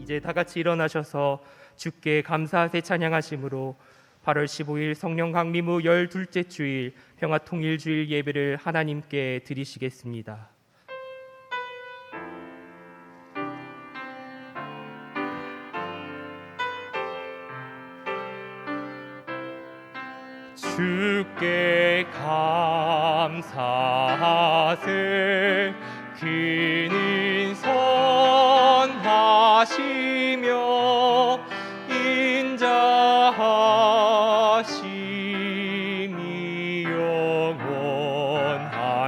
이제 다 같이 일어나셔서 주께 감사하세 찬양하심으로 8월 15일 성령 강림 후 12째 주일 평화통일주일 예배를 하나님께 드리시겠습니다. 주께 감사하세 그는 선하시며 인자하심이 영원함이라.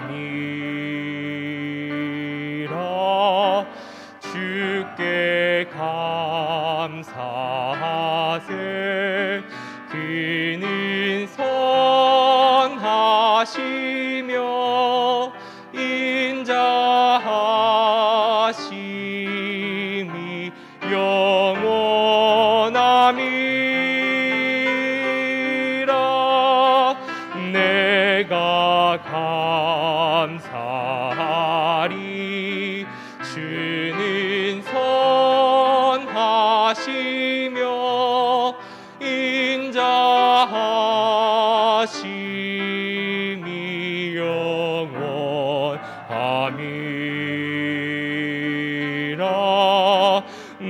주께 감사하세 그는 선하시며 인자하심이 영원함이라. 내가 감사하리 주는 선하시며 인자하심이 영원함이라.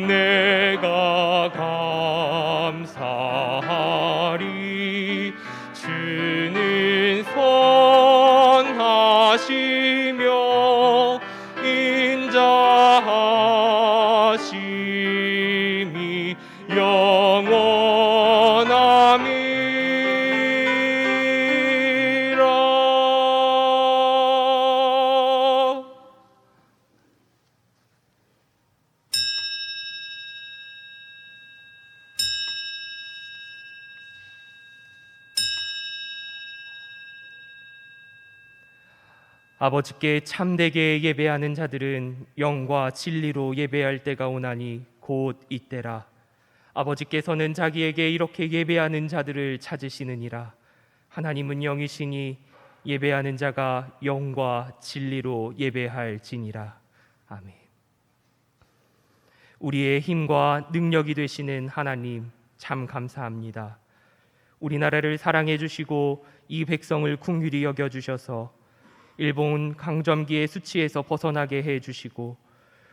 내가 감사하리 주는 선하시며 인자하심이 영원함이라. 아버지께 참되게 예배하는 자들은 영과 진리로 예배할 때가 오나니 곧 이때라. 아버지께서는 자기에게 이렇게 예배하는 자들을 찾으시느니라. 하나님은 영이시니 예배하는 자가 영과 진리로 예배할지니라. 아멘. 우리의 힘과 능력이 되시는 하나님 참 감사합니다. 우리나라를 사랑해 주시고 이 백성을 긍휼히 여겨 주셔서 일본 강점기의 수치에서 벗어나게 해 주시고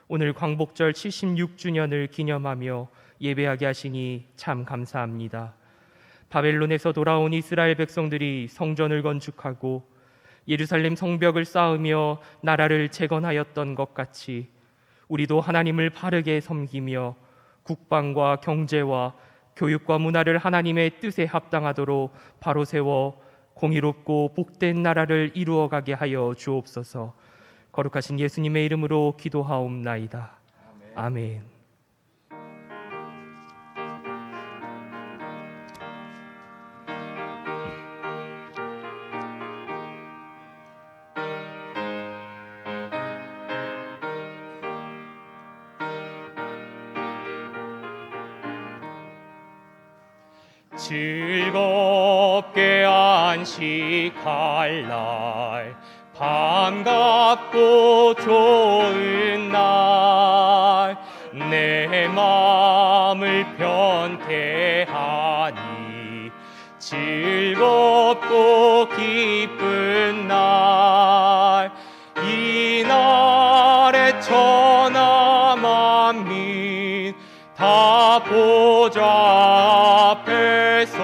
오늘 광복절 76주년을 기념하며 예배하게 하시니 참 감사합니다. 바벨론에서 돌아온 이스라엘 백성들이 성전을 건축하고 예루살렘 성벽을 쌓으며 나라를 재건하였던 것 같이 우리도 하나님을 바르게 섬기며 국방과 경제와 교육과 문화를 하나님의 뜻에 합당하도록 바로 세워 공의롭고 복된 나라를 이루어가게 하여 주옵소서. 거룩하신 예수님의 이름으로 기도하옵나이다. 아멘. 즐겁게 안식할 날 반갑고 좋은 날 내 마음을 변케하니 즐겁고 기쁜 날 이날에 천하 만민 다 보좌 앞에서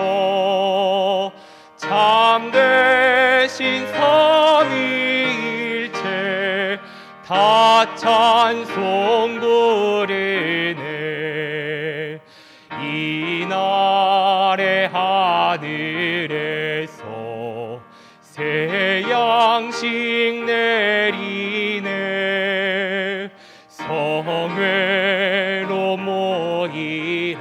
참되신 삼위일체 다 찬송 부르네. 이날에 하늘에서 새 양식 내리네. 성회로 모이라고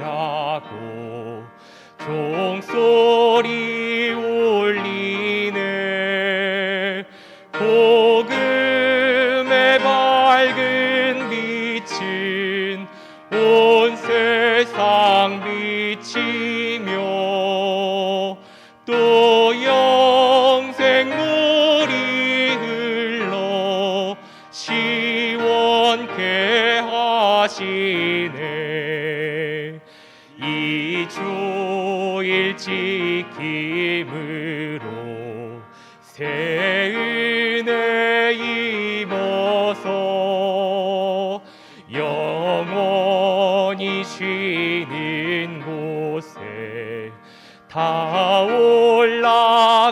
종소리 울리네. 복음의 밝은 빛은 온 세상 비치며 또 영생 물이 흘러 시원케 하시네. 일 지킴으로 새 은혜 입어서 영원히 쉬는 곳에 다 올라갑시다.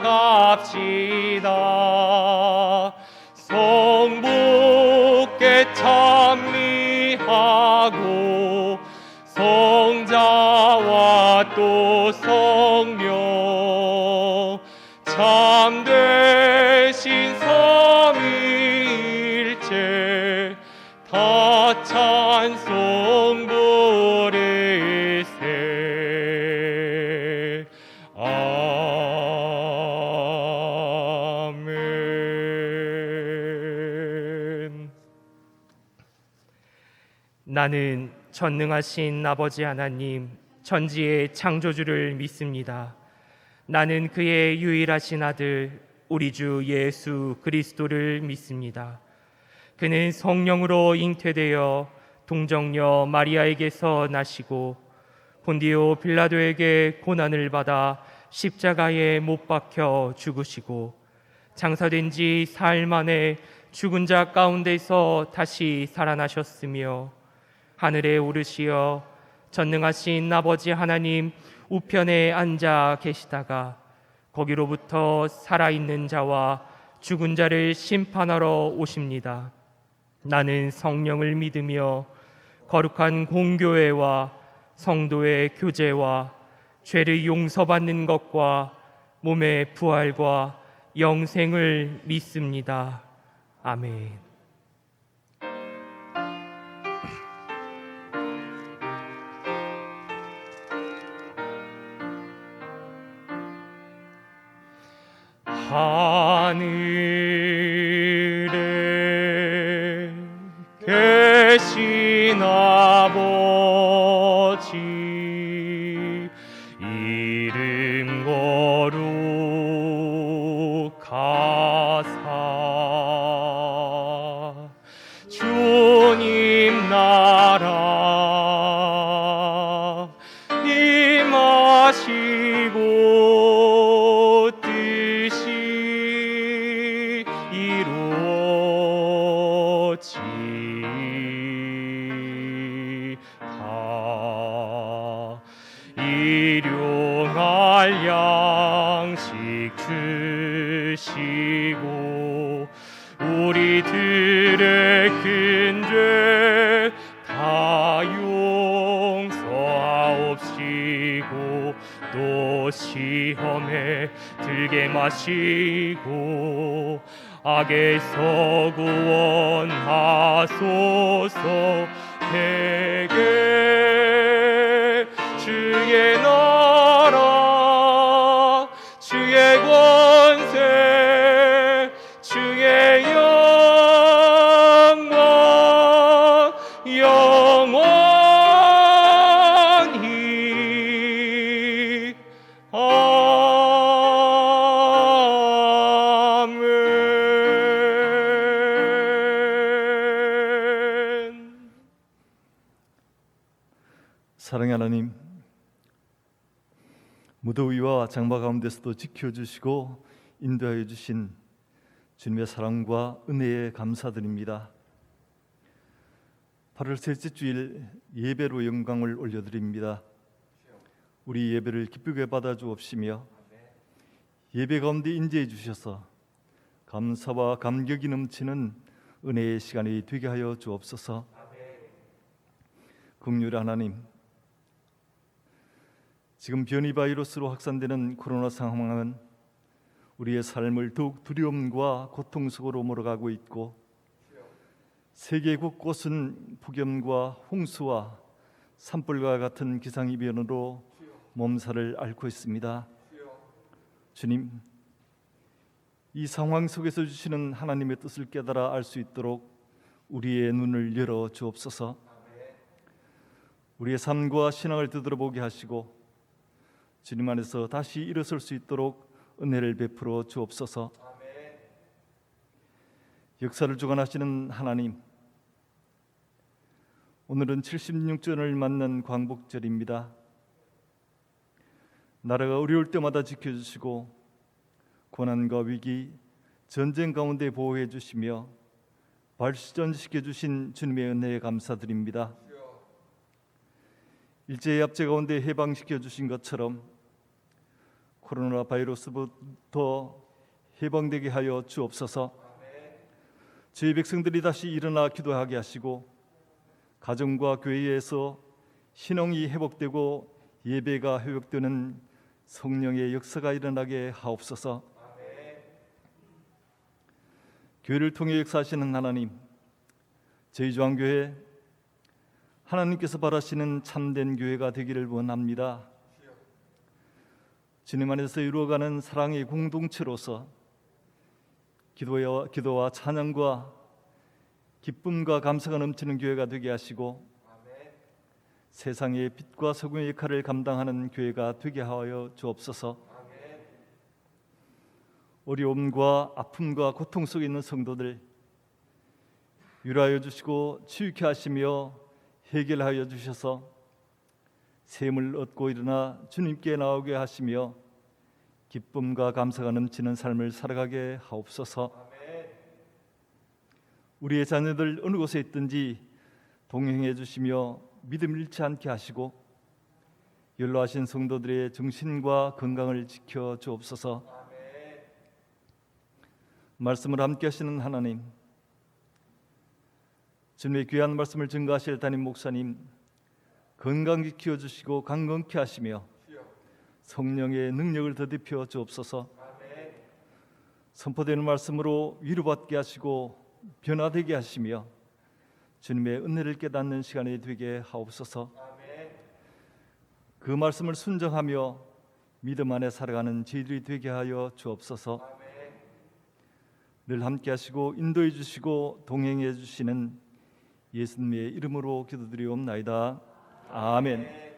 성부께 찬미하고 성자와 또 성령 참되신 삼위일체 다 찬송 부르세. 아멘. 나는 전능하신 아버지 하나님, 천지의 창조주를 믿습니다. 나는 그의 유일하신 아들 우리 주 예수 그리스도를 믿습니다. 그는 성령으로 잉태되어 동정녀 마리아에게서 나시고 본디오 빌라도에게 고난을 받아 십자가에 못 박혀 죽으시고 장사된 지 사흘 만에 죽은 자 가운데서 다시 살아나셨으며 하늘에 오르시어 전능하신 아버지 하나님 우편에 앉아 계시다가 거기로부터 살아있는 자와 죽은 자를 심판하러 오십니다. 나는 성령을 믿으며 거룩한 공교회와 성도의 교제와 죄를 용서받는 것과 몸의 부활과 영생을 믿습니다. 아멘. 하늘에 계신 아버지 이름 거룩하사 주님 나라 임하시고 뜻이 이루어지다. 일용할 양식 주시고 우리들의 큰 죄 다 용서하옵시고 또 시험에 들게 마시고 악에서 구원하소서. 대개 주의 나라 주의 권세 주의 영광 영원히 아멘. 사랑의 하나님, 무더위와 장마 가운데서도 지켜주시고 인도하여 주신 주님의 사랑과 은혜에 감사드립니다. 8월 셋째 주일 예배로 영광을 올려드립니다. 우리 예배를 기쁘게 받아주옵시며 예배 가운데 인재해 주셔서 감사와 감격이 넘치는 은혜의 시간이 되게 하여 주옵소서. 긍휼의 하나님, 지금 변이 바이러스로 확산되는 코로나 상황은 우리의 삶을 더욱 두려움과 고통 속으로 몰아가고 있고 세계 곳곳은 폭염과 홍수와 산불과 같은 기상이변으로 몸살을 앓고 있습니다. 주님, 이 상황 속에서 주시는 하나님의 뜻을 깨달아 알 수 있도록 우리의 눈을 열어 주옵소서. 우리의 삶과 신앙을 되돌아보게 하시고 주님 안에서 다시 일어설 수 있도록 은혜를 베풀어 주옵소서. 역사를 주관하시는 하나님, 오늘은 76전을 맞는 광복절입니다. 나라가 어려울 때마다 지켜주시고 고난과 위기, 전쟁 가운데 보호해 주시며 발전시켜 주신 주님의 은혜에 감사드립니다. 일제의 압제 가운데 해방시켜 주신 것처럼 코로나 바이러스부터 해방되게 하여 주옵소서. 저희 백성들이 다시 일어나 기도하게 하시고 가정과 교회에서 신앙이 회복되고 예배가 회복되는 성령의 역사가 일어나게 하옵소서. 교회를 통해 역사하시는 하나님, 저희 조항교회 하나님께서 바라시는 참된 교회가 되기를 원합니다. 주님 안에서 이루어가는 사랑의 공동체로서 기도와 찬양과 기쁨과 감사가 넘치는 교회가 되게 하시고 세상의 빛과 소금의 역할을 감당하는 교회가 되게 하여 주옵소서. 어려움과 아픔과 고통 속에 있는 성도들 위로하여 주시고 치유케 하시며 해결하여 주셔서 샘을 얻고 일어나 주님께 나오게 하시며 기쁨과 감사가 넘치는 삶을 살아가게 하옵소서. 우리의 자녀들 어느 곳에 있든지 동행해 주시며 믿음 잃지 않게 하시고 연로하신 성도들의 정신과 건강을 지켜 주옵소서. 말씀을 함께 하시는 하나님, 주님의 귀한 말씀을 증거하실 담임 목사님 건강히 키워주시고 강건케 하시며 성령의 능력을 더딥혀 주옵소서. 선포되는 말씀으로 위로받게 하시고 변화되게 하시며 주님의 은혜를 깨닫는 시간이 되게 하옵소서. 그 말씀을 순종하며 믿음 안에 살아가는 저희들이 되게 하여 주옵소서. 늘 함께 하시고 인도해 주시고 동행해 주시는 예수님의 이름으로 기도드리옵나이다. 아멘.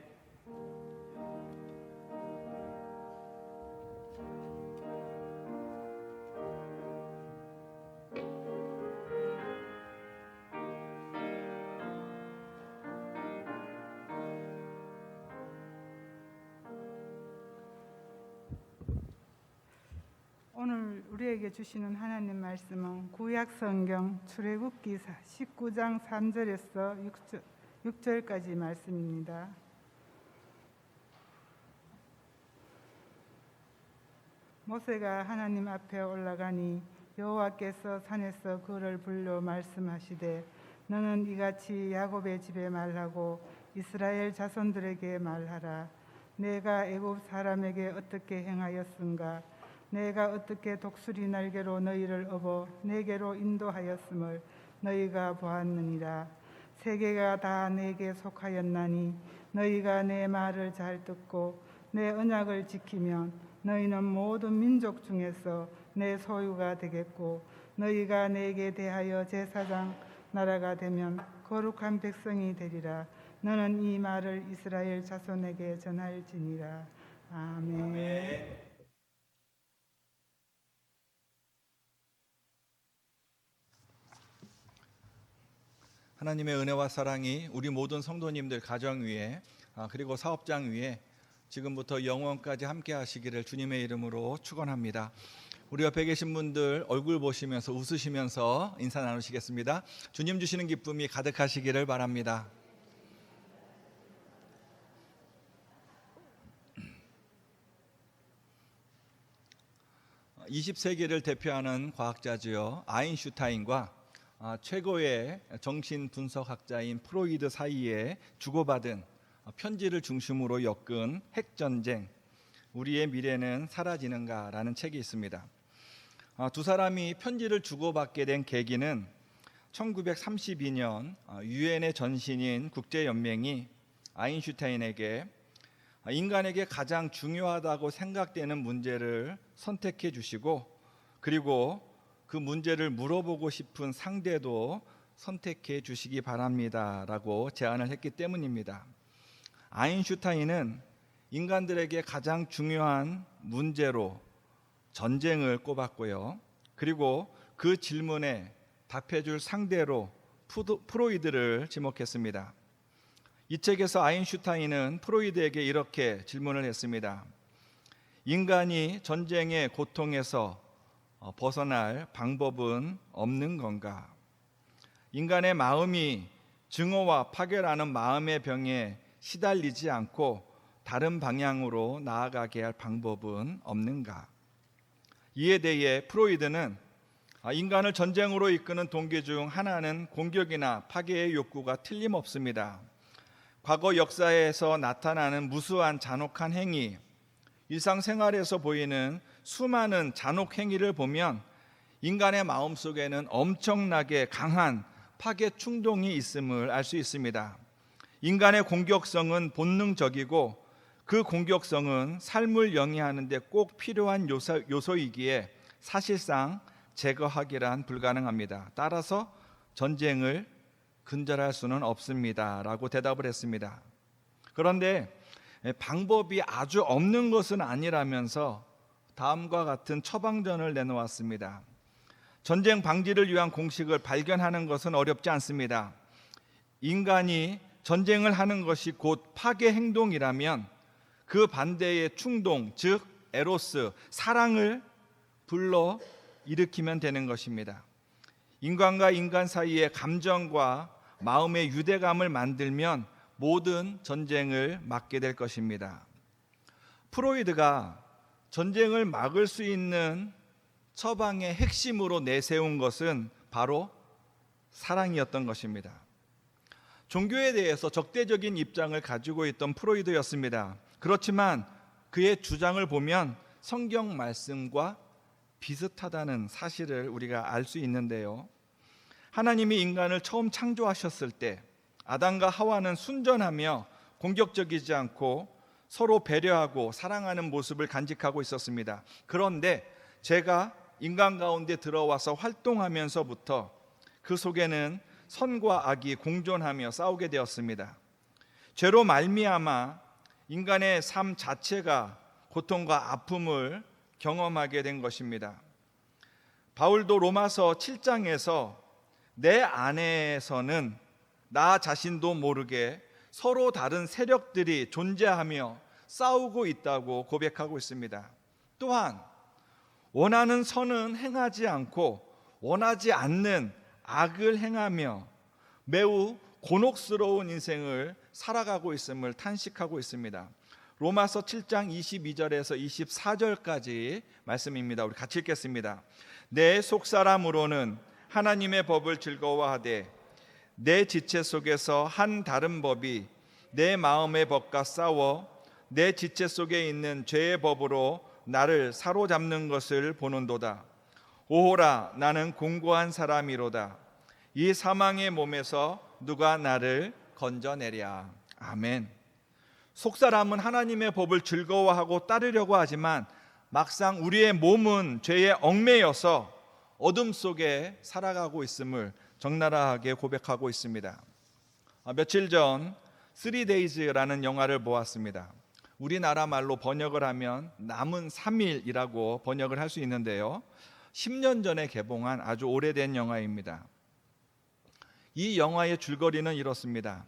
오늘 우리에게 주시는 하나님 말씀은 구약 성경 출애굽기사 19장 3절에서 6절까지 말씀입니다. 모세가 하나님 앞에 올라가니 여호와께서 산에서 그를 불러 말씀하시되 너는 이같이 야곱의 집에 말하고 이스라엘 자손들에게 말하라. 내가 애굽 사람에게 어떻게 행하였은가. 내가 어떻게 독수리 날개로 너희를 업어 내게로 인도하였음을 너희가 보았느니라. 세계가 다 내게 속하였나니 너희가 내 말을 잘 듣고 내 언약을 지키면 너희는 모든 민족 중에서 내 소유가 되겠고 너희가 내게 대하여 제사장 나라가 되면 거룩한 백성이 되리라. 너는 이 말을 이스라엘 자손에게 전할지니라. 아멘. 하나님의 은혜와 사랑이 우리 모든 성도님들 가정 위에 그리고 사업장 위에 지금부터 영원까지 함께 하시기를 주님의 이름으로 축원합니다. 우리 옆에 계신 분들 얼굴 보시면서 웃으시면서 인사 나누시겠습니다. 주님 주시는 기쁨이 가득하시기를 바랍니다. (20세기를) 대표하는 과학자죠. 아인슈타인과 최고의 정신 분석학자인 프로이드 사이에 주고받은 편지를 중심으로 엮은 핵전쟁, 우리의 미래는 사라지는가라는 책이 있습니다. 두 사람이 편지를 주고받게 된 계기는 1932년 유엔의 전신인 국제연맹이 아인슈타인에게 인간에게 가장 중요하다고 생각되는 문제를 선택해 주시고 그리고 그 문제를 물어보고 싶은 상대도 선택해 주시기 바랍니다 라고 제안을 했기 때문입니다. 아인슈타인은 인간들에게 가장 중요한 문제로 전쟁을 꼽았고요. 그리고 그 질문에 답해 줄 상대로 프로이드를 지목했습니다. 이 책에서 아인슈타인은 프로이드에게 이렇게 질문을 했습니다. 인간이 전쟁의 고통에서 벗어날 방법은 없는 건가? 인간의 마음이 증오와 파괴라는 마음의 병에 시달리지 않고 다른 방향으로 나아가게 할 방법은 없는가? 이에 대해 프로이드는 인간을 전쟁으로 이끄는 동기 중 하나는 공격이나 파괴의 욕구가 틀림없습니다. 과거 역사에서 나타나는 무수한 잔혹한 행위, 일상생활에서 보이는 수많은 잔혹 행위를 보면 인간의 마음속에는 엄청나게 강한 파괴 충동이 있음을 알 수 있습니다. 인간의 공격성은 본능적이고 그 공격성은 삶을 영위하는 데 꼭 필요한 요소이기에 사실상 제거하기란 불가능합니다. 따라서 전쟁을 근절할 수는 없습니다 라고 대답을 했습니다. 그런데 방법이 아주 없는 것은 아니라면서 다음과 같은 처방전을 내놓았습니다. 전쟁 방지를 위한 공식을 발견하는 것은 어렵지 않습니다. 인간이 전쟁을 하는 것이 곧 파괴 행동이라면 그 반대의 충동, 즉 에로스, 사랑을 불러 일으키면 되는 것입니다. 인간과 인간 사이의 감정과 마음의 유대감을 만들면 모든 전쟁을 막게 될 것입니다. 프로이드가 전쟁을 막을 수 있는 처방의 핵심으로 내세운 것은 바로 사랑이었던 것입니다. 종교에 대해서 적대적인 입장을 가지고 있던 프로이드였습니다. 그렇지만 그의 주장을 보면 성경 말씀과 비슷하다는 사실을 우리가 알 수 있는데요. 하나님이 인간을 처음 창조하셨을 때 아담과 하와는 순전하며 공격적이지 않고 서로 배려하고 사랑하는 모습을 간직하고 있었습니다. 그런데 제가 인간 가운데 들어와서 활동하면서부터 그 속에는 선과 악이 공존하며 싸우게 되었습니다. 죄로 말미암아 인간의 삶 자체가 고통과 아픔을 경험하게 된 것입니다. 바울도 로마서 7장에서 내 안에서는 나 자신도 모르게 서로 다른 세력들이 존재하며 싸우고 있다고 고백하고 있습니다. 또한 원하는 선은 행하지 않고 원하지 않는 악을 행하며 매우 곤혹스러운 인생을 살아가고 있음을 탄식하고 있습니다. 로마서 7장 22절에서 24절까지 말씀입니다. 우리 같이 읽겠습니다. 내 속사람으로는 하나님의 법을 즐거워하되 내 지체 속에서 한 다른 법이 내 마음의 법과 싸워 내 지체 속에 있는 죄의 법으로 나를 사로잡는 것을 보는도다. 오호라, 나는 공고한 사람이로다. 이 사망의 몸에서 누가 나를 건져내랴. 아멘. 속사람은 하나님의 법을 즐거워하고 따르려고 하지만 막상 우리의 몸은 죄에 얽매여서 어둠 속에 살아가고 있음을 적나라하게 고백하고 있습니다. 며칠 전 3days라는 영화를 보았습니다. 우리나라 말로 번역을 하면 남은 3일이라고 번역을 할 수 있는데요. 10년 전에 개봉한 아주 오래된 영화입니다. 이 영화의 줄거리는 이렇습니다.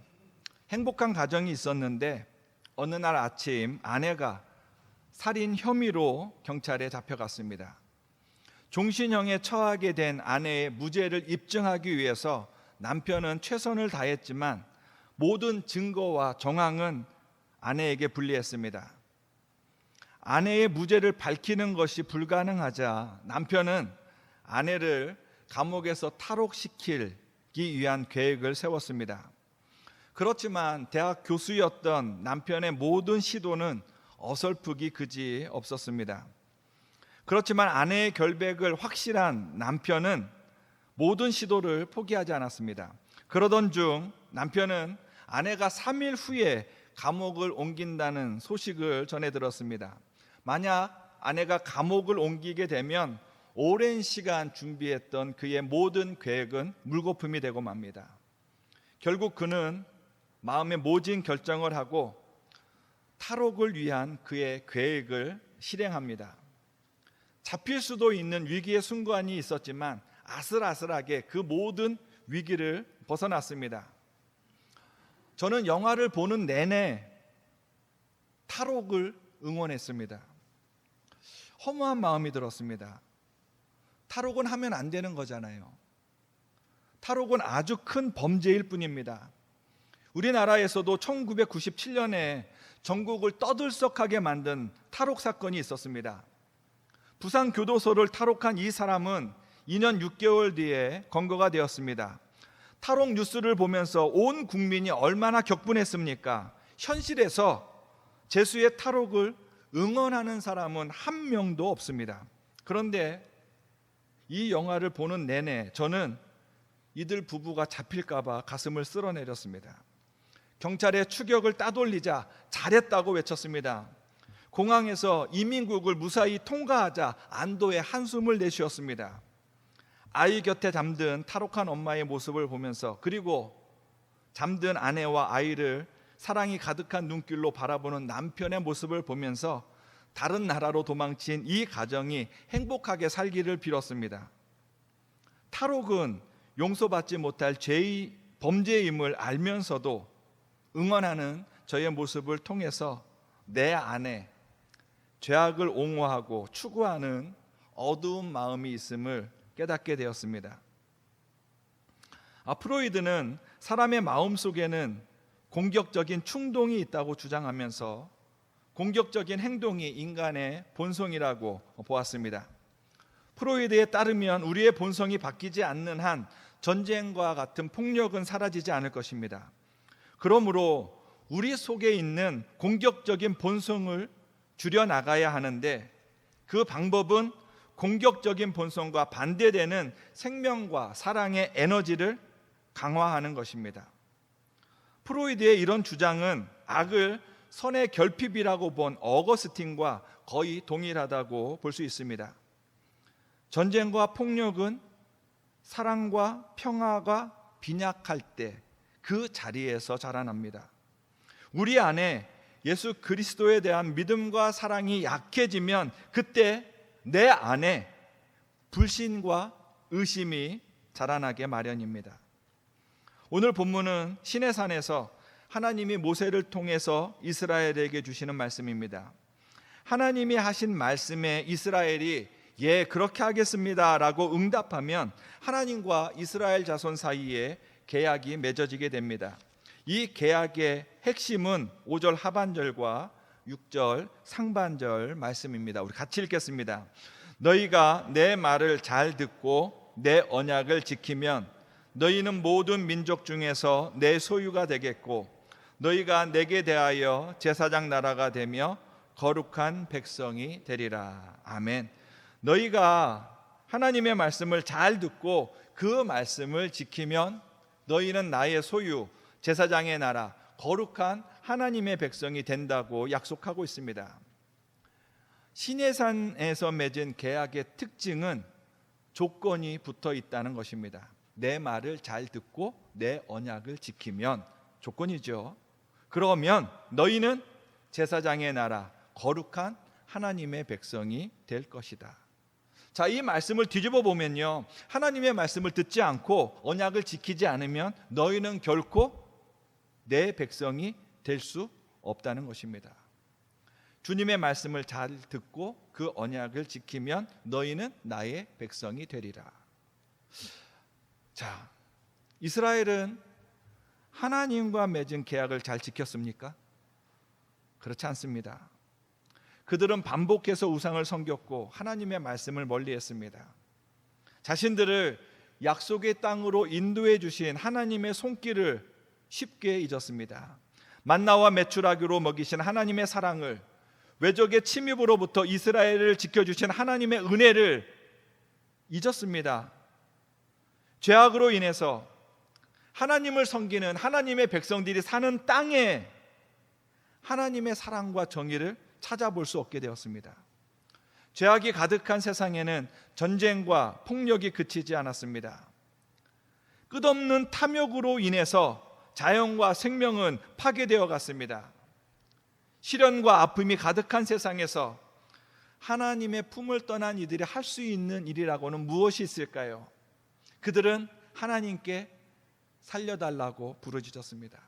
행복한 가정이 있었는데 어느 날 아침 아내가 살인 혐의로 경찰에 잡혀갔습니다. 종신형에 처하게 된 아내의 무죄를 입증하기 위해서 남편은 최선을 다했지만 모든 증거와 정황은 아내에게 불리했습니다. 아내의 무죄를 밝히는 것이 불가능하자 남편은 아내를 감옥에서 탈옥시키기 위한 계획을 세웠습니다. 그렇지만 대학 교수였던 남편의 모든 시도는 어설프기 그지 없었습니다. 그렇지만 아내의 결백을 확실한 남편은 모든 시도를 포기하지 않았습니다. 그러던 중 남편은 아내가 3일 후에 감옥을 옮긴다는 소식을 전해 들었습니다. 만약 아내가 감옥을 옮기게 되면 오랜 시간 준비했던 그의 모든 계획은 물거품이 되고 맙니다. 결국 그는 마음에 모진 결정을 하고 탈옥을 위한 그의 계획을 실행합니다. 잡힐 수도 있는 위기의 순간이 있었지만 아슬아슬하게 그 모든 위기를 벗어났습니다. 저는 영화를 보는 내내 탈옥을 응원했습니다. 허무한 마음이 들었습니다. 탈옥은 하면 안 되는 거잖아요. 탈옥은 아주 큰 범죄일 뿐입니다. 우리나라에서도 1997년에 전국을 떠들썩하게 만든 탈옥 사건이 있었습니다. 부산 교도소를 탈옥한 이 사람은 2년 6개월 뒤에 검거가 되었습니다. 탈옥 뉴스를 보면서 온 국민이 얼마나 격분했습니까? 현실에서 제수의 탈옥을 응원하는 사람은 한 명도 없습니다. 그런데 이 영화를 보는 내내 저는 이들 부부가 잡힐까 봐 가슴을 쓸어내렸습니다. 경찰의 추격을 따돌리자 잘했다고 외쳤습니다. 공항에서 이민국을 무사히 통과하자 안도의 한숨을 내쉬었습니다. 아이 곁에 잠든 탈옥한 엄마의 모습을 보면서, 그리고 잠든 아내와 아이를 사랑이 가득한 눈길로 바라보는 남편의 모습을 보면서 다른 나라로 도망친 이 가정이 행복하게 살기를 빌었습니다. 탈옥은 용서받지 못할 죄의 범죄임을 알면서도 응원하는 저의 모습을 통해서 내 안에 죄악을 옹호하고 추구하는 어두운 마음이 있음을 깨닫게 되었습니다. 프로이드는 사람의 마음 속에는 공격적인 충동이 있다고 주장하면서 공격적인 행동이 인간의 본성이라고 보았습니다. 프로이드에 따르면 우리의 본성이 바뀌지 않는 한 전쟁과 같은 폭력은 사라지지 않을 것입니다. 그러므로 우리 속에 있는 공격적인 본성을 줄여나가야 하는데, 그 방법은 공격적인 본성과 반대되는 생명과 사랑의 에너지를 강화하는 것입니다. 프로이드의 이런 주장은 악을 선의 결핍이라고 본 어거스틴과 거의 동일하다고 볼 수 있습니다. 전쟁과 폭력은 사랑과 평화가 빈약할 때 그 자리에서 자라납니다. 우리 안에 예수 그리스도에 대한 믿음과 사랑이 약해지면 그때 내 안에 불신과 의심이 자라나게 마련입니다. 오늘 본문은 시내산에서 하나님이 모세를 통해서 이스라엘에게 주시는 말씀입니다. 하나님이 하신 말씀에 이스라엘이 예, 그렇게 하겠습니다 라고 응답하면 하나님과 이스라엘 자손 사이에 계약이 맺어지게 됩니다. 이 계약의 핵심은 5절 하반절과 6절 상반절 말씀입니다. 우리 같이 읽겠습니다. 너희가 내 말을 잘 듣고 내 언약을 지키면 너희는 모든 민족 중에서 내 소유가 되겠고 너희가 내게 대하여 제사장 나라가 되며 거룩한 백성이 되리라. 아멘. 너희가 하나님의 말씀을 잘 듣고 그 말씀을 지키면 너희는 나의 소유, 제사장의 나라, 거룩한 하나님의 백성이 된다고 약속하고 있습니다. 시내산에서 맺은 계약의 특징은 조건이 붙어 있다는 것입니다. 내 말을 잘 듣고 내 언약을 지키면, 조건이죠. 그러면 너희는 제사장의 나라, 거룩한 하나님의 백성이 될 것이다. 자, 이 말씀을 뒤집어 보면요, 하나님의 말씀을 듣지 않고 언약을 지키지 않으면 너희는 결코 내 백성이 될 수 없다는 것입니다. 주님의 말씀을 잘 듣고 그 언약을 지키면 너희는 나의 백성이 되리라. 자, 이스라엘은 하나님과 맺은 계약을 잘 지켰습니까? 그렇지 않습니다. 그들은 반복해서 우상을 섬겼고 하나님의 말씀을 멀리했습니다. 자신들을 약속의 땅으로 인도해 주신 하나님의 손길을 쉽게 잊었습니다. 만나와 메추라기로 먹이신 하나님의 사랑을, 외적의 침입으로부터 이스라엘을 지켜주신 하나님의 은혜를 잊었습니다. 죄악으로 인해서 하나님을 섬기는 하나님의 백성들이 사는 땅에 하나님의 사랑과 정의를 찾아볼 수 없게 되었습니다. 죄악이 가득한 세상에는 전쟁과 폭력이 그치지 않았습니다. 끝없는 탐욕으로 인해서 자연과 생명은 파괴되어 갔습니다. 시련과 아픔이 가득한 세상에서 하나님의 품을 떠난 이들이 할 수 있는 일이라고는 무엇이 있을까요? 그들은 하나님께 살려달라고 부르짖었습니다.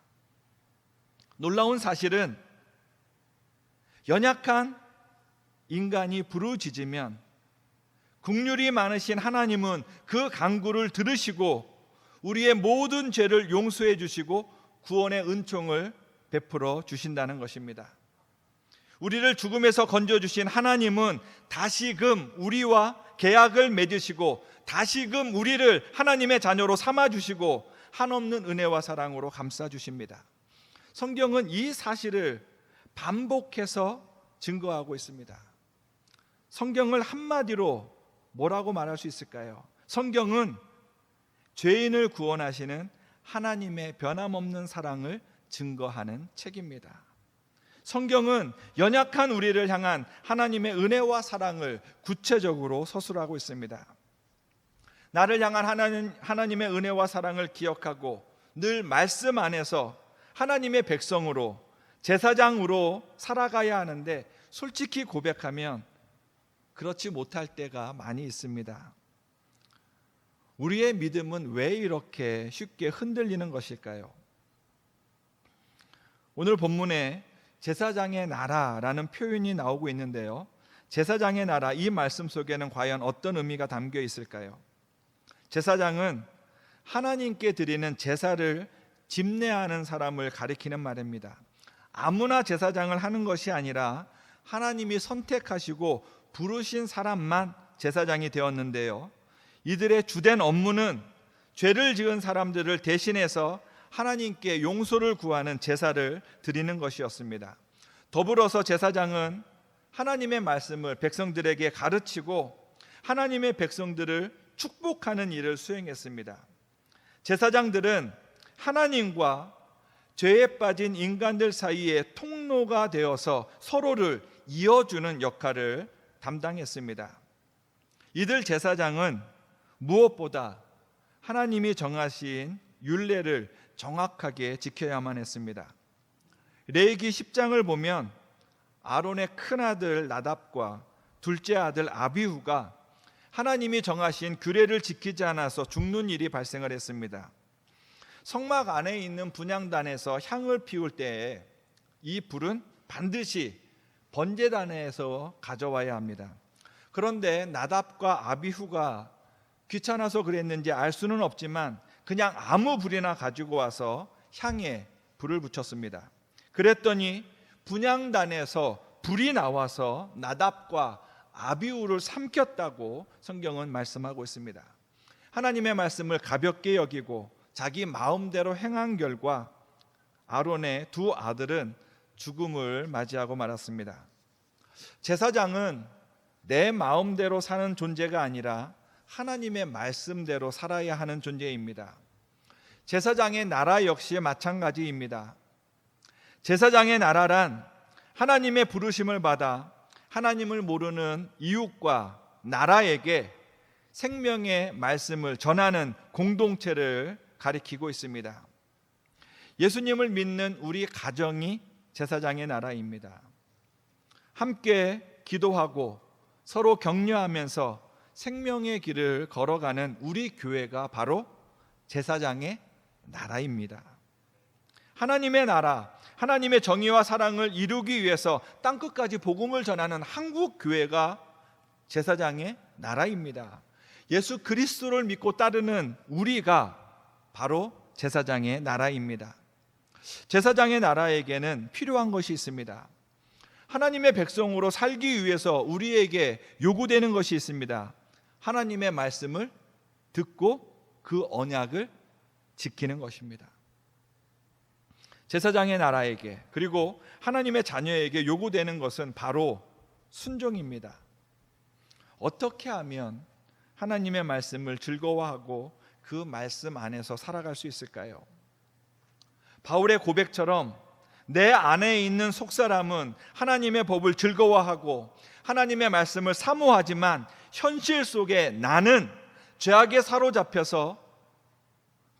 놀라운 사실은 연약한 인간이 부르짖으면 긍휼이 많으신 하나님은 그 간구를 들으시고 우리의 모든 죄를 용서해 주시고 구원의 은총을 베풀어 주신다는 것입니다. 우리를 죽음에서 건져주신 하나님은 다시금 우리와 계약을 맺으시고 다시금 우리를 하나님의 자녀로 삼아주시고 한없는 은혜와 사랑으로 감싸주십니다. 성경은 이 사실을 반복해서 증거하고 있습니다. 성경을 한마디로 뭐라고 말할 수 있을까요? 성경은 죄인을 구원하시는 하나님의 변함없는 사랑을 증거하는 책입니다. 성경은 연약한 우리를 향한 하나님의 은혜와 사랑을 구체적으로 서술하고 있습니다. 나를 향한 하나님의 은혜와 사랑을 기억하고 늘 말씀 안에서 하나님의 백성으로 제사장으로 살아가야 하는데 솔직히 고백하면 그렇지 못할 때가 많이 있습니다. 우리의 믿음은 왜 이렇게 쉽게 흔들리는 것일까요? 오늘 본문에 제사장의 나라라는 표현이 나오고 있는데요. 제사장의 나라, 이 말씀 속에는 과연 어떤 의미가 담겨 있을까요? 제사장은 하나님께 드리는 제사를 집례하는 사람을 가리키는 말입니다. 아무나 제사장을 하는 것이 아니라 하나님이 선택하시고 부르신 사람만 제사장이 되었는데요. 이들의 주된 업무는 죄를 지은 사람들을 대신해서 하나님께 용서를 구하는 제사를 드리는 것이었습니다. 더불어서 제사장은 하나님의 말씀을 백성들에게 가르치고 하나님의 백성들을 축복하는 일을 수행했습니다. 제사장들은 하나님과 죄에 빠진 인간들 사이의 통로가 되어서 서로를 이어주는 역할을 담당했습니다. 이들 제사장은 무엇보다 하나님이 정하신 율례를 정확하게 지켜야만 했습니다. 레위기 10장을 보면 아론의 큰아들 나답과 둘째 아들 아비후가 하나님이 정하신 규례를 지키지 않아서 죽는 일이 발생을 했습니다. 성막 안에 있는 분향단에서 향을 피울 때에 이 불은 반드시 번제단에서 가져와야 합니다. 그런데 나답과 아비후가 귀찮아서 그랬는지 알 수는 없지만 그냥 아무 불이나 가지고 와서 향에 불을 붙였습니다. 그랬더니 분향단에서 불이 나와서 나답과 아비후를 삼켰다고 성경은 말씀하고 있습니다. 하나님의 말씀을 가볍게 여기고 자기 마음대로 행한 결과 아론의 두 아들은 죽음을 맞이하고 말았습니다. 제사장은 내 마음대로 사는 존재가 아니라 하나님의 말씀대로 살아야 하는 존재입니다. 제사장의 나라 역시 마찬가지입니다. 제사장의 나라란 하나님의 부르심을 받아 하나님을 모르는 이웃과 나라에게 생명의 말씀을 전하는 공동체를 가리키고 있습니다. 예수님을 믿는 우리 가정이 제사장의 나라입니다. 함께 기도하고 서로 격려하면서 생명의 길을 걸어가는 우리 교회가 바로 제사장의 나라입니다. 하나님의 나라, 하나님의 정의와 사랑을 이루기 위해서 땅끝까지 복음을 전하는 한국 교회가 제사장의 나라입니다. 예수 그리스도를 믿고 따르는 우리가 바로 제사장의 나라입니다. 제사장의 나라에게는 필요한 것이 있습니다. 하나님의 백성으로 살기 위해서 우리에게 요구되는 것이 있습니다. 하나님의 말씀을 듣고 그 언약을 지키는 것입니다. 제사장의 나라에게 그리고 하나님의 자녀에게 요구되는 것은 바로 순종입니다. 어떻게 하면 하나님의 말씀을 즐거워하고 그 말씀 안에서 살아갈 수 있을까요? 바울의 고백처럼 내 안에 있는 속사람은 하나님의 법을 즐거워하고 하나님의 말씀을 사모하지만 현실 속에 나는 죄악에 사로잡혀서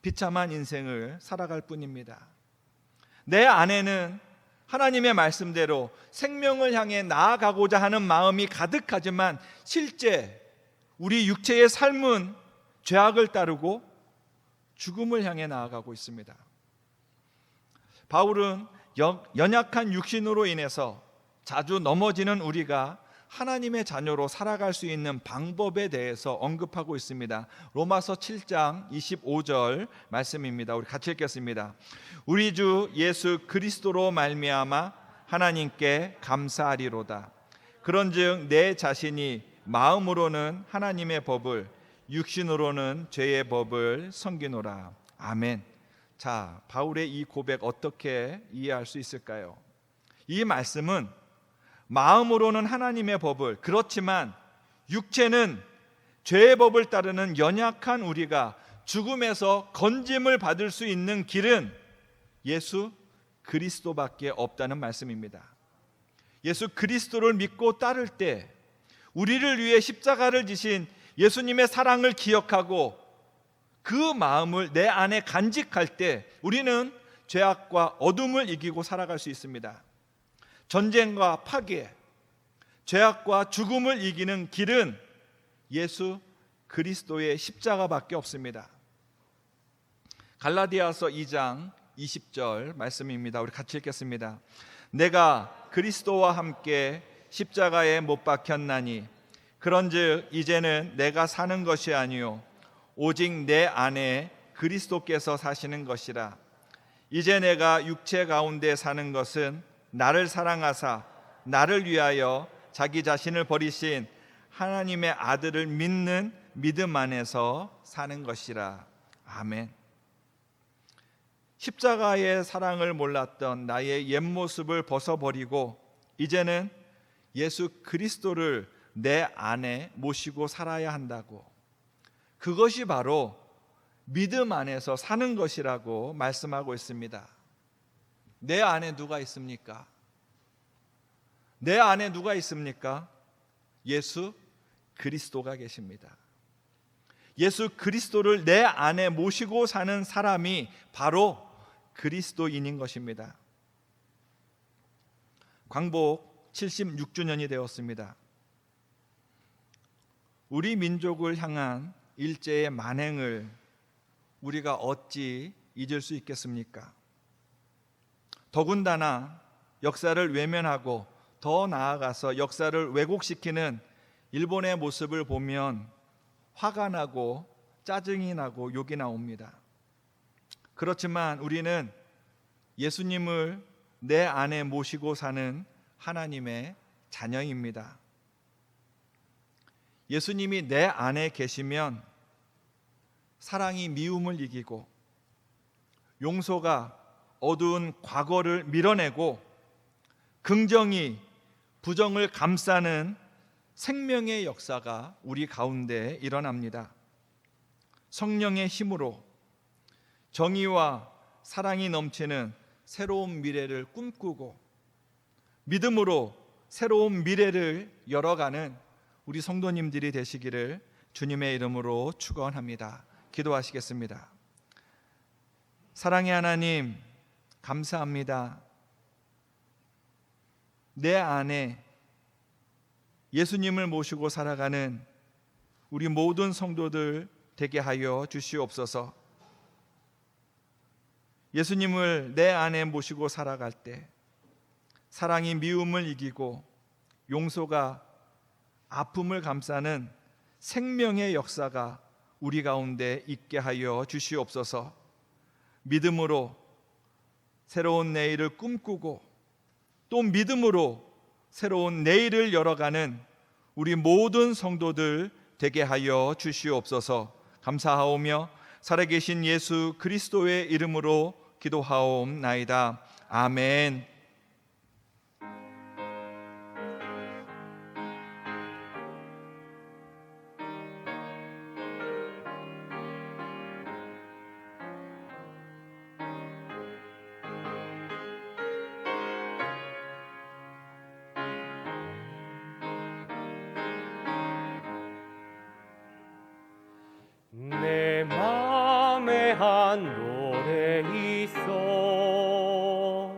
비참한 인생을 살아갈 뿐입니다. 내 안에는 하나님의 말씀대로 생명을 향해 나아가고자 하는 마음이 가득하지만 실제 우리 육체의 삶은 죄악을 따르고 죽음을 향해 나아가고 있습니다. 바울은 연약한 육신으로 인해서 자주 넘어지는 우리가 하나님의 자녀로 살아갈 수 있는 방법에 대해서 언급하고 있습니다. 로마서 7장 25절 말씀입니다. 우리 같이 읽겠습니다. 우리 주 예수 그리스도로 말미암아 하나님께 감사하리로다. 그런즉 내 자신이 마음으로는 하나님의 법을, 육신으로는 죄의 법을 섬기노라. 아멘. 자, 바울의 이 고백 어떻게 이해할 수 있을까요? 이 말씀은 마음으로는 하나님의 법을, 그렇지만 육체는 죄의 법을 따르는 연약한 우리가 죽음에서 건짐을 받을 수 있는 길은 예수 그리스도밖에 없다는 말씀입니다. 예수 그리스도를 믿고 따를 때 우리를 위해 십자가를 지신 예수님의 사랑을 기억하고 그 마음을 내 안에 간직할 때 우리는 죄악과 어둠을 이기고 살아갈 수 있습니다. 전쟁과 파괴, 죄악과 죽음을 이기는 길은 예수 그리스도의 십자가밖에 없습니다. 갈라디아서 2장 20절 말씀입니다. 우리 같이 읽겠습니다. 내가 그리스도와 함께 십자가에 못 박혔나니 그런즉 이제는 내가 사는 것이 아니요 오직 내 안에 그리스도께서 사시는 것이라. 이제 내가 육체 가운데 사는 것은 나를 사랑하사 나를 위하여 자기 자신을 버리신 하나님의 아들을 믿는 믿음 안에서 사는 것이라. 아멘. 십자가의 사랑을 몰랐던 나의 옛 모습을 벗어버리고 이제는 예수 그리스도를 내 안에 모시고 살아야 한다고. 그것이 바로 믿음 안에서 사는 것이라고 말씀하고 있습니다. 내 안에 누가 있습니까? 내 안에 누가 있습니까? 예수 그리스도가 계십니다. 예수 그리스도를 내 안에 모시고 사는 사람이 바로 그리스도인인 것입니다. 광복 76주년이 되었습니다. 우리 민족을 향한 일제의 만행을 우리가 어찌 잊을 수 있겠습니까? 더군다나 역사를 외면하고 더 나아가서 역사를 왜곡시키는 일본의 모습을 보면 화가 나고 짜증이 나고 욕이 나옵니다. 그렇지만 우리는 예수님을 내 안에 모시고 사는 하나님의 자녀입니다. 예수님이 내 안에 계시면 사랑이 미움을 이기고 용서가 어두운 과거를 밀어내고 긍정이 부정을 감싸는 생명의 역사가 우리 가운데 일어납니다. 성령의 힘으로 정의와 사랑이 넘치는 새로운 미래를 꿈꾸고 믿음으로 새로운 미래를 열어가는 우리 성도님들이 되시기를 주님의 이름으로 축원합니다. 기도하시겠습니다. 사랑의 하나님, 감사합니다. 내 안에 예수님을 모시고 살아가는 우리 모든 성도들 되게 하여 주시옵소서. 예수님을 내 안에 모시고 살아갈 때 사랑이 미움을 이기고 용서가 아픔을 감싸는 생명의 역사가 우리 가운데 있게 하여 주시옵소서. 믿음으로 새로운 내일을 꿈꾸고 또 믿음으로 새로운 내일을 열어가는 우리 모든 성도들 되게 하여 주시옵소서. 감사하오며 살아계신 예수 그리스도의 이름으로 기도하옵나이다. 아멘. 내 맘에 한 노래 있어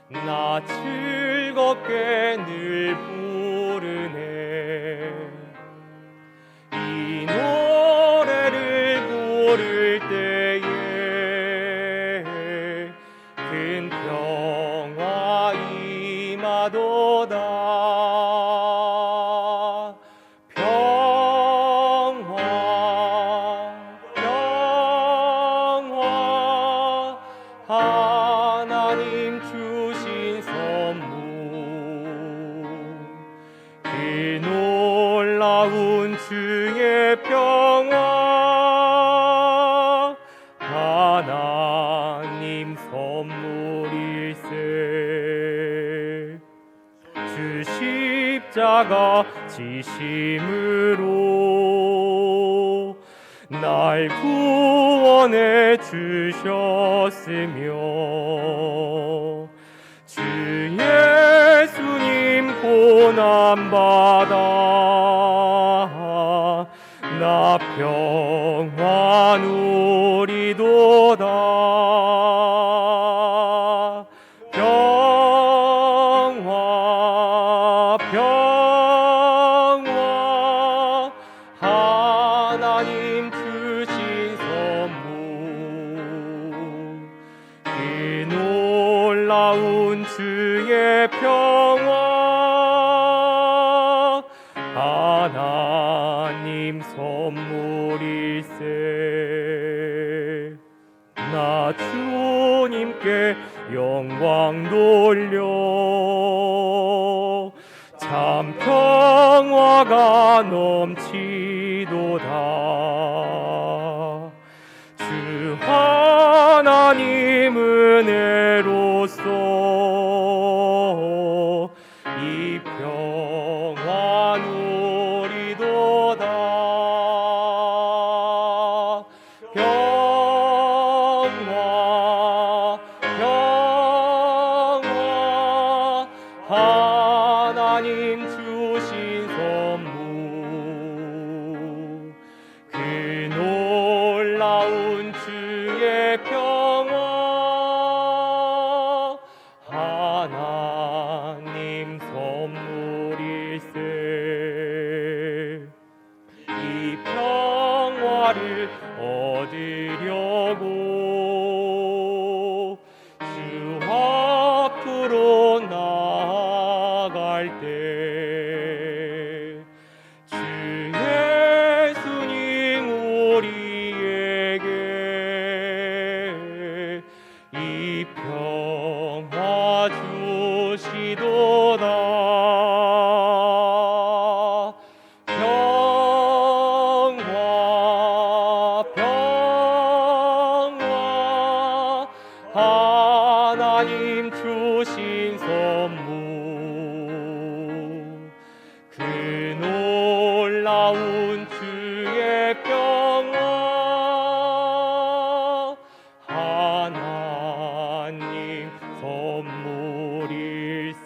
나 즐겁게 늘 부르네 이 노래를 부를 때에 큰 평화 임하도다 그 놀라운 주의 평화 하나님 선물일세. 주 십자가 지심으로 날 구원해 주셨으며 주 예수님 고난받아 나 평화 누리도다. 평화 평화 하나님 주신 선물 그 놀라운 주의 평화 하나님 선물일세. 나 주님께 영광 돌려 참 평화가 넘치도다. 주 하나님 은혜로써 이 평화 누리도다. 평화 평화 하나님 주신 선물 그 놀라운 주의 평화 하나님 선물일세. 이 평화를 얻으려고 주 앞으로 나아갈 때 주 예수님 우리에게 이 평화 주시도다. 평화 평화 하나님 주신 선물 그 놀라운 주의 평화 하나님 선물일세.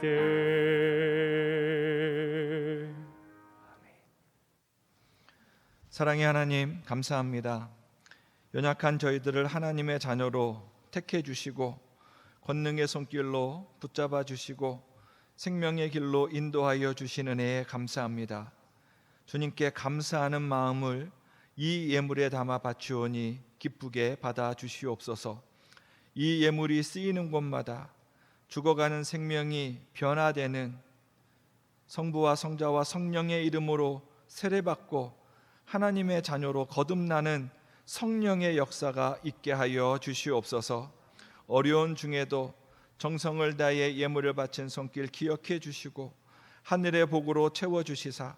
사랑의 하나님, 감사합니다. 연약한 저희들을 하나님의 자녀로 택해 주시고 권능의 손길로 붙잡아 주시고 생명의 길로 인도하여 주신 은혜에 감사합니다. 주님께 감사하는 마음을 이 예물에 담아 바치오니 기쁘게 받아 주시옵소서. 이 예물이 쓰이는 곳마다 죽어가는 생명이 변화되는 성부와 성자와 성령의 이름으로 세례받고 하나님의 자녀로 거듭나는 성령의 역사가 있게 하여 주시옵소서. 어려운 중에도 정성을 다해 예물을 바친 손길 기억해 주시고 하늘의 복으로 채워주시사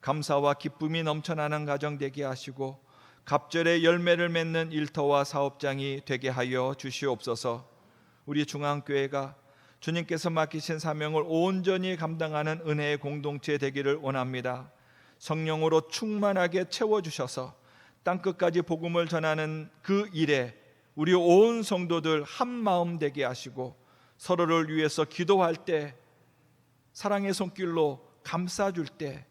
감사와 기쁨이 넘쳐나는 가정 되게 하시고 갑절의 열매를 맺는 일터와 사업장이 되게 하여 주시옵소서. 우리 중앙교회가 주님께서 맡기신 사명을 온전히 감당하는 은혜의 공동체 되기를 원합니다. 성령으로 충만하게 채워주셔서 땅끝까지 복음을 전하는 그 일에 우리 온 성도들 한 마음 되게 하시고 서로를 위해서 기도할 때 사랑의 손길로 감싸줄 때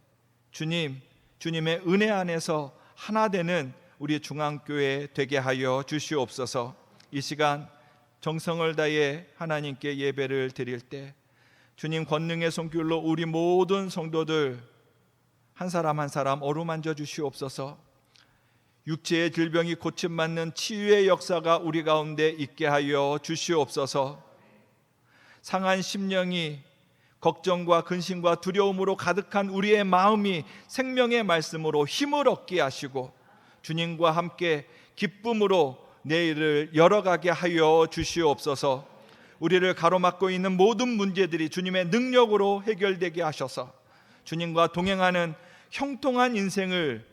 주님의 은혜 안에서 하나 되는 우리 중앙교회 되게 하여 주시옵소서. 이 시간 정성을 다해 하나님께 예배를 드릴 때 주님 권능의 손길로 우리 모든 성도들 한 사람 한 사람 어루만져 주시옵소서. 육체의 질병이 고침받는 치유의 역사가 우리 가운데 있게 하여 주시옵소서. 상한 심령이 걱정과 근심과 두려움으로 가득한 우리의 마음이 생명의 말씀으로 힘을 얻게 하시고 주님과 함께 기쁨으로 내일을 열어가게 하여 주시옵소서. 우리를 가로막고 있는 모든 문제들이 주님의 능력으로 해결되게 하셔서 주님과 동행하는 형통한 인생을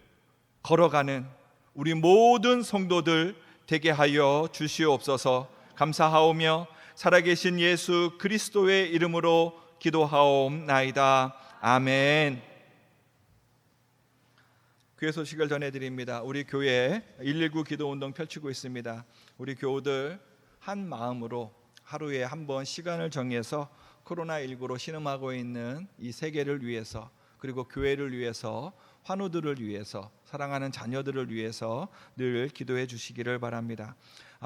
걸어가는 우리 모든 성도들 되게 하여 주시옵소서. 감사하오며 살아계신 예수 그리스도의 이름으로 기도하옵나이다. 아멘. 교회 소식을 전해드립니다. 우리 교회 119 기도운동 펼치고 있습니다. 우리 교우들 한 마음으로 하루에 한 번 시간을 정해서 코로나19로 신음하고 있는 이 세계를 위해서, 그리고 교회를 위해서, 환우들을 위해서, 사랑하는 자녀들을 위해서 늘 기도해 주시기를 바랍니다.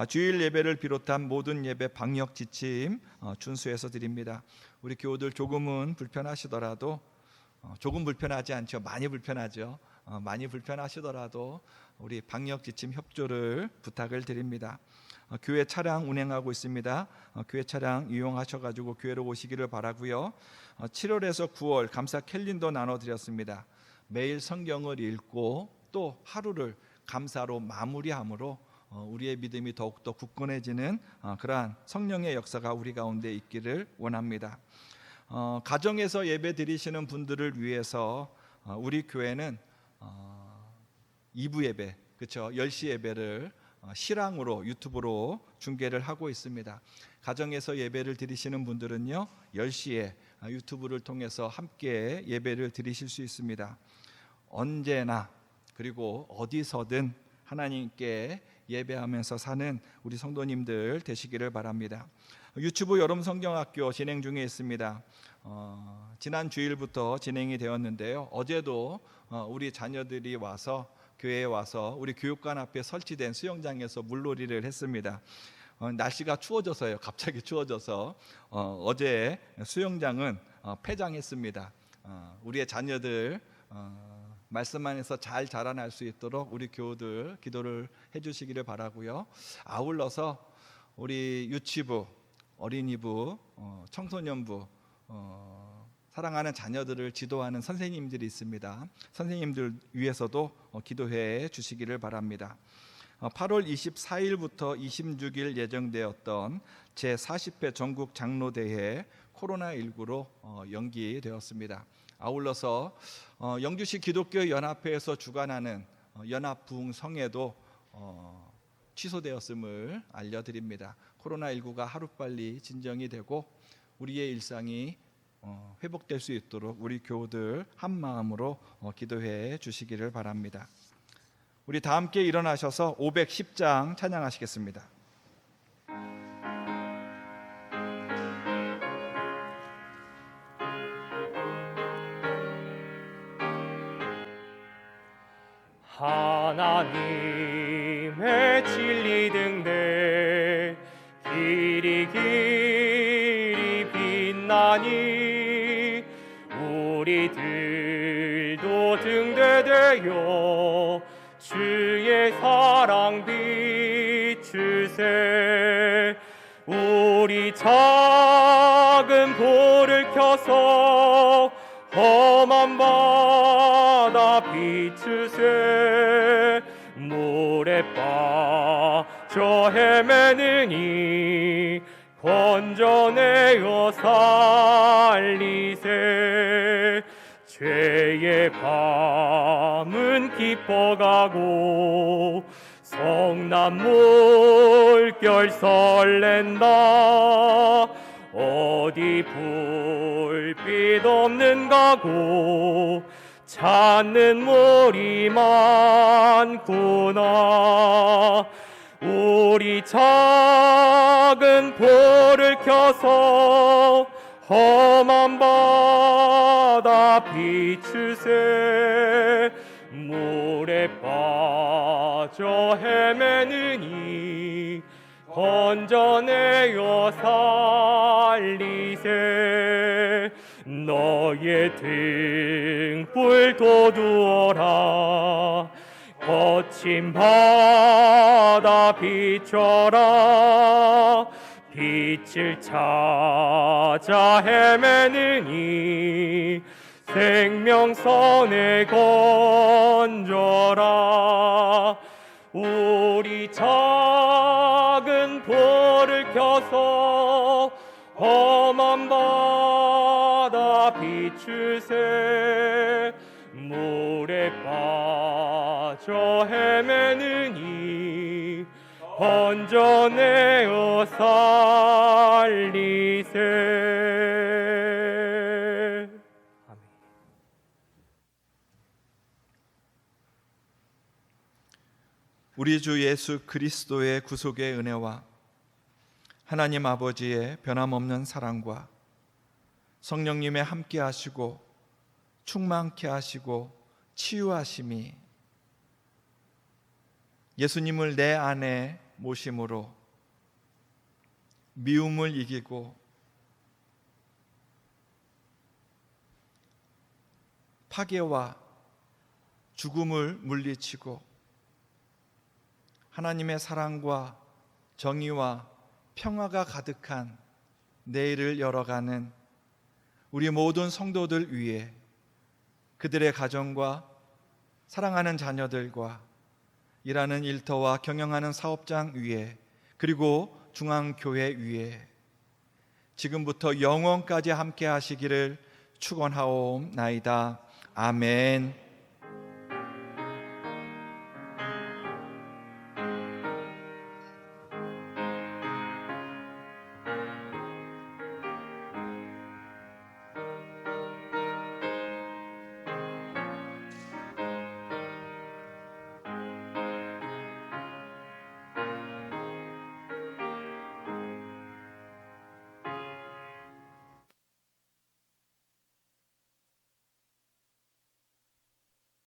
주일 예배를 비롯한 모든 예배 방역 지침 준수해서 드립니다. 우리 교우들 조금은 불편하시더라도, 조금 불편하지 않죠. 많이 불편하죠. 많이 불편하시더라도 우리 방역 지침 협조를 부탁을 드립니다. 교회 차량 운행하고 있습니다. 교회 차량 이용하셔가지고 교회로 오시기를 바라고요. 7월에서 9월 감사 캘린더 나눠드렸습니다. 매일 성경을 읽고 또 하루를 감사로 마무리함으로 우리의 믿음이 더욱더 굳건해지는 그러한 성령의 역사가 우리 가운데 있기를 원합니다. 가정에서 예배 드리시는 분들을 위해서 우리 교회는 2부 예배, 그렇죠? 10시 예배를 실황으로 유튜브로 중계를 하고 있습니다. 가정에서 예배를 드리시는 분들은요 10시에 유튜브를 통해서 함께 예배를 드리실 수 있습니다. 언제나 그리고 어디서든 하나님께 예배하면서 사는 우리 성도님들 되시기를 바랍니다. 유튜브 여름 성경학교 진행 중에 있습니다. 지난 주일부터 진행이 되었는데요. 어제도 우리 자녀들이 와서 교회에 와서 우리 교육관 앞에 설치된 수영장에서 물놀이를 했습니다. 날씨가 추워져서요. 갑자기 추워져서 어제 수영장은 폐장했습니다. 우리의 자녀들 말씀 안에서 잘 자라날 수 있도록 우리 교우들 기도를 해주시기를 바라고요. 아울러서 우리 유치부, 어린이부, 청소년부, 사랑하는 자녀들을 지도하는 선생님들이 있습니다. 선생님들 위해서도 기도해 주시기를 바랍니다. 8월 24일부터 26일 예정되었던 제40회 전국 장로대회 코로나19로 연기되었습니다. 아울러서 영주시 기독교 연합회에서 주관하는 연합부흥성회도 취소되었음을 알려드립니다. 코로나19가 하루빨리 진정이 되고 우리의 일상이 회복될 수 있도록 우리 교우들 한 마음으로 기도해 주시기를 바랍니다. 우리 다 함께 일어나셔서 510장 찬양하시겠습니다. 하나님의 진리 등대 길이 빛나니 우리들도 등대되어 주의 사랑 비추세. 우리 작은 불을 켜서 험한 바다 비추세. 물에 빠져 헤매느니 건져내어 살리세. 죄의 밤은 깊어가고 성난 물결 설렌다. 어디 불빛 없는 가고 찾는 물이 많구나. 우리 작은 불을 켜서 험한 바다 비추세. 물에 빠져 헤매느니 건져내어 살리세. 너의 등불 돋우어라. 거친 바다 비춰라. 빛을 찾아 헤매느니 생명선에 건져라. 우리 작은 불을 켜서 험한 바다 비추세 물에 빠져 헤매느니 건져내어 살리세. 아멘. 우리 주 예수 그리스도의 구속의 은혜와 하나님 아버지의 변함없는 사랑과 성령님의 함께 하시고 충만케 하시고 치유하심이 예수님을 내 안에 모심으로 미움을 이기고 파괴와 죽음을 물리치고 하나님의 사랑과 정의와 평화가 가득한 내일을 열어가는 우리 모든 성도들 위해 그들의 가정과 사랑하는 자녀들과 일하는 일터와 경영하는 사업장 위에 그리고 중앙교회 위에 지금부터 영원까지 함께 하시기를 축원하옵나이다. 아멘.